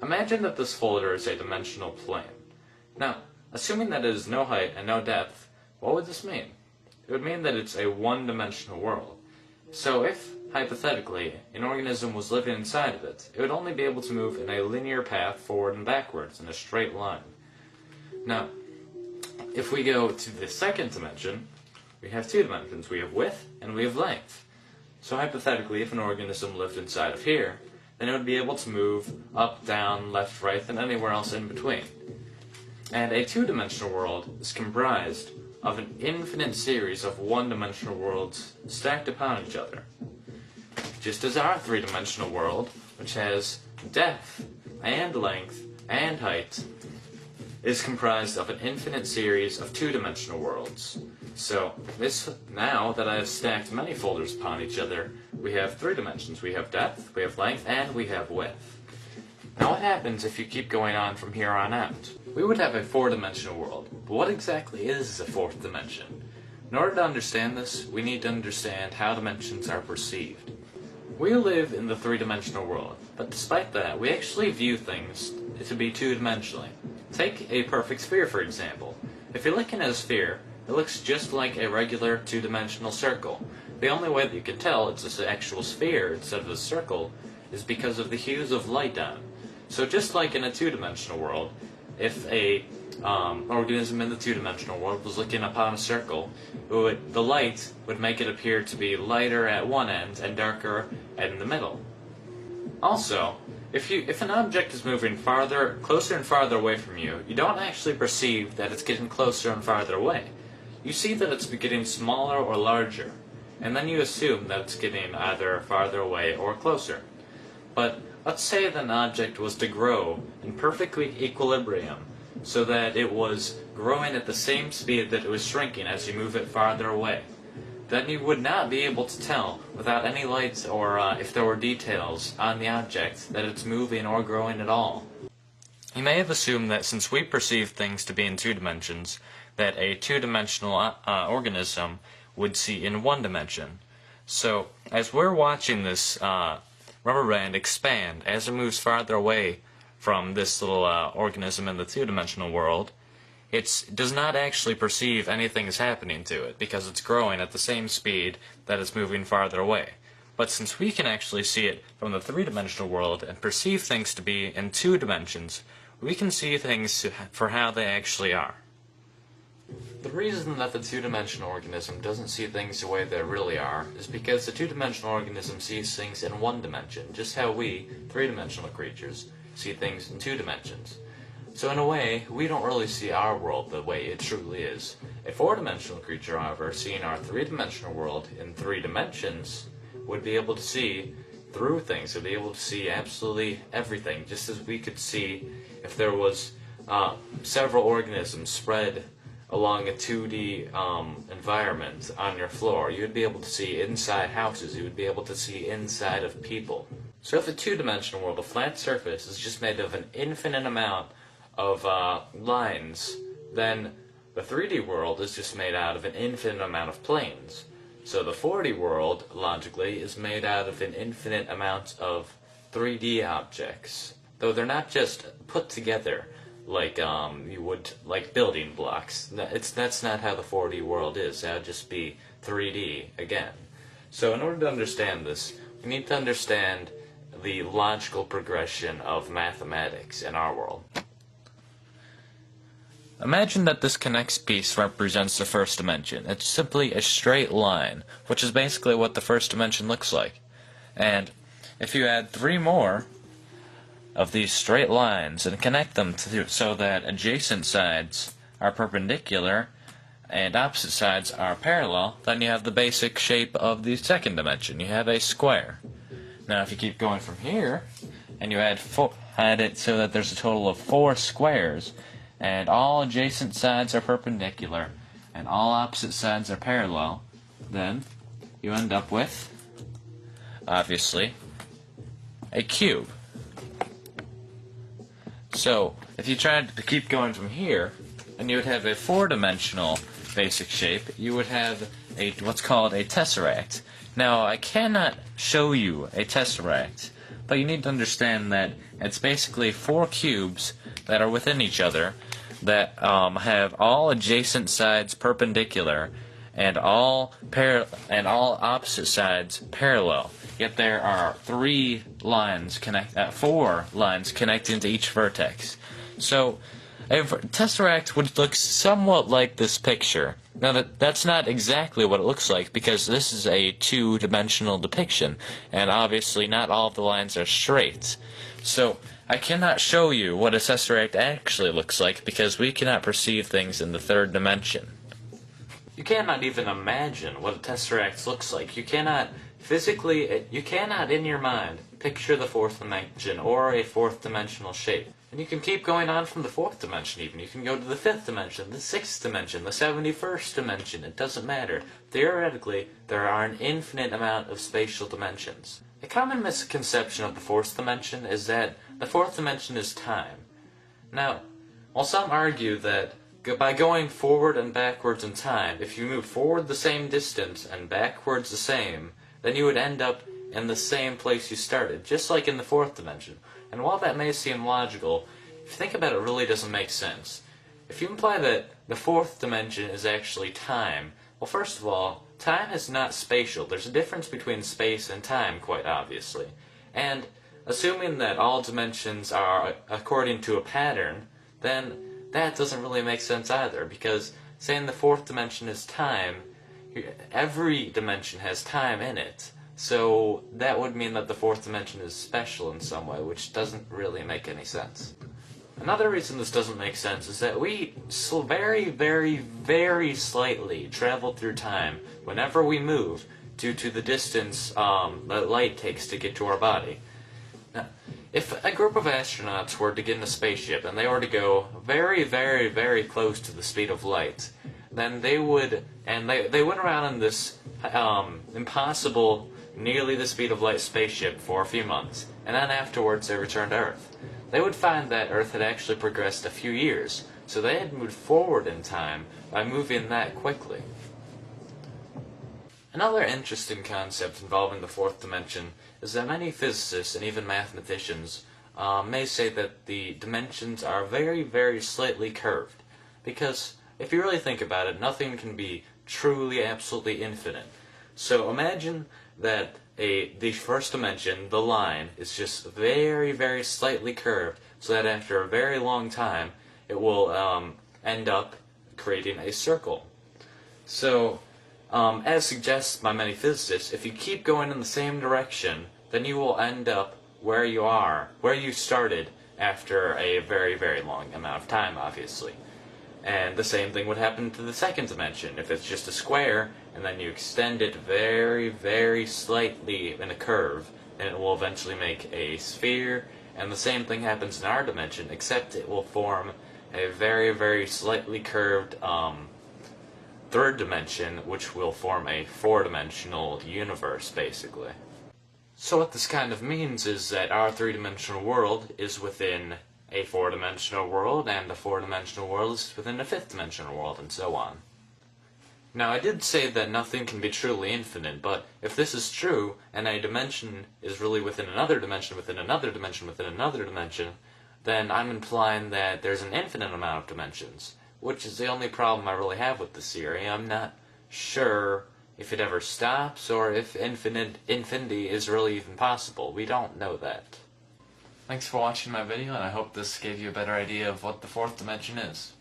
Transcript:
Imagine that this folder is a dimensional plane. Now, assuming that it is no height and no depth, what would this mean? It would mean that it's a one-dimensional world. So if, hypothetically, an organism was living inside of it, it would only be able to move in a linear path forward and backwards in a straight line. Now, if we go to the second dimension, we have two dimensions. We have width and we have length. So hypothetically, if an organism lived inside of here, then it would be able to move up, down, left, right, and anywhere else in between. And a two-dimensional world is comprised of an infinite series of one-dimensional worlds stacked upon each other. Just as our three-dimensional world, which has depth, and length, and height, is comprised of an infinite series of two-dimensional worlds. So, now that I have stacked many folders upon each other, we have three dimensions. We have depth, we have length, and we have width. Now what happens if you keep going on from here on out? We would have a four-dimensional world, but what exactly is a fourth dimension? In order to understand this, we need to understand how dimensions are perceived. We live in the three-dimensional world, but despite that, we actually view things to be two-dimensionally. Take a perfect sphere, for example. If you're looking at a sphere, it looks just like a regular two-dimensional circle. The only way that you can tell it's an actual sphere instead of a circle is because of the hues of light on it. So just like in a two-dimensional world, if a organism in the two-dimensional world was looking upon a circle, the light would make it appear to be lighter at one end and darker in the middle. Also, if an object is moving closer and farther away from you, you don't actually perceive that it's getting closer and farther away. You see that it's getting smaller or larger, and then you assume that it's getting either farther away or closer. But let's say that an object was to grow in perfect equilibrium, so that it was growing at the same speed that it was shrinking as you move it farther away. Then you would not be able to tell, without any lights or if there were details on the object, that it's moving or growing at all. You may have assumed that since we perceive things to be in two dimensions, that a two-dimensional organism would see in one dimension. So, as we're watching this rubber band expand as it moves farther away from this little organism in the two-dimensional world, it does not actually perceive anything is happening to it because it's growing at the same speed that it's moving farther away. But since we can actually see it from the three-dimensional world and perceive things to be in two dimensions, we can see things for how they actually are. The reason that the two-dimensional organism doesn't see things the way they really are is because the two-dimensional organism sees things in one dimension, just how we, three-dimensional creatures, see things in two dimensions. So in a way, we don't really see our world the way it truly is. A four-dimensional creature, however, seeing our three-dimensional world in three dimensions, would be able to see through things, would be able to see absolutely everything, just as we could see if there was several organisms spread along a 2D environment on your floor. You would be able to see inside houses, you would be able to see inside of people. So if a two-dimensional world, a flat surface, is just made of an infinite amount of lines, then the 3D world is just made out of an infinite amount of planes. So the 4D world, logically, is made out of an infinite amount of 3D objects. Though they're not just put together like you would like building blocks. That's not how the 4D world is. That would just be 3D again. So in order to understand this, we need to understand the logical progression of mathematics in our world. Imagine that this connects piece represents the first dimension. It's simply a straight line, which is basically what the first dimension looks like. And if you add 3 more of these straight lines and connect them so that adjacent sides are perpendicular and opposite sides are parallel, then you have the basic shape of the second dimension. You have a square. Now if you keep going from here and you add it so that there's a total of 4 squares, and all adjacent sides are perpendicular, and all opposite sides are parallel, then you end up with, obviously, a cube. So, if you tried to keep going from here, and you would have a 4-dimensional basic shape, you would have what's called a tesseract. Now, I cannot show you a tesseract, but you need to understand that it's basically 4 cubes that are within each other that have all adjacent sides perpendicular and all opposite sides parallel. Yet there are 4 lines connecting to each vertex. So a tesseract would look somewhat like this picture. Now that's not exactly what it looks like, because this is a 2-dimensional depiction, and obviously not all of the lines are straight. So I cannot show you what a tesseract actually looks like, because we cannot perceive things in the 3rd dimension. You cannot even imagine what a tesseract looks like. You cannot in your mind picture the 4th dimension or a 4th dimensional shape. And you can keep going on from the 4th dimension even. You can go to the 5th dimension, the 6th dimension, the 71st dimension. It doesn't matter. Theoretically, there are an infinite amount of spatial dimensions. A common misconception of the 4th dimension is that the 4th dimension is time. Now, while some argue that by going forward and backwards in time, if you move forward the same distance and backwards the same, then you would end up in the same place you started, just like in the 4th dimension. And while that may seem logical, if you think about it, it really doesn't make sense. If you imply that the 4th dimension is actually time, well, first of all, time is not spatial. There's a difference between space and time, quite obviously. And assuming that all dimensions are according to a pattern, then that doesn't really make sense either, because saying the 4th dimension is time, every dimension has time in it. So that would mean that the 4th dimension is special in some way, which doesn't really make any sense. Another reason this doesn't make sense is that we very, very, very slightly travel through time whenever we move due to the distance that light takes to get to our body. Now, if a group of astronauts were to get in a spaceship and they were to go very, very, very close to the speed of light, then they would, and they went around in this impossible, nearly the speed of light spaceship for a few months, and then afterwards they returned to Earth. They would find that Earth had actually progressed a few years, so they had moved forward in time by moving that quickly. Another interesting concept involving the 4th dimension is that many physicists and even mathematicians may say that the dimensions are very, very slightly curved, because if you really think about it, nothing can be truly, absolutely infinite. So imagine that the first dimension, the line, is just very, very slightly curved, so that after a very long time, it will end up creating a circle. So, as suggested by many physicists, if you keep going in the same direction, then you will end up where you started after a very, very long amount of time, obviously. And the same thing would happen to the 2nd dimension. If it's just a square, and then you extend it very, very slightly in a curve, then it will eventually make a sphere, and the same thing happens in our dimension, except it will form a very, very slightly curved 3rd dimension, which will form a 4-dimensional universe, basically. So what this kind of means is that our 3-dimensional world is within a 4-dimensional world, and the 4-dimensional world is within a 5th-dimensional world, and so on. Now, I did say that nothing can be truly infinite, but if this is true, and a dimension is really within another dimension, within another dimension, within another dimension, then I'm implying that there's an infinite amount of dimensions, which is the only problem I really have with this theory. I'm not sure if it ever stops, or if infinity is really even possible. We don't know that. Thanks for watching my video, and I hope this gave you a better idea of what the 4th dimension is.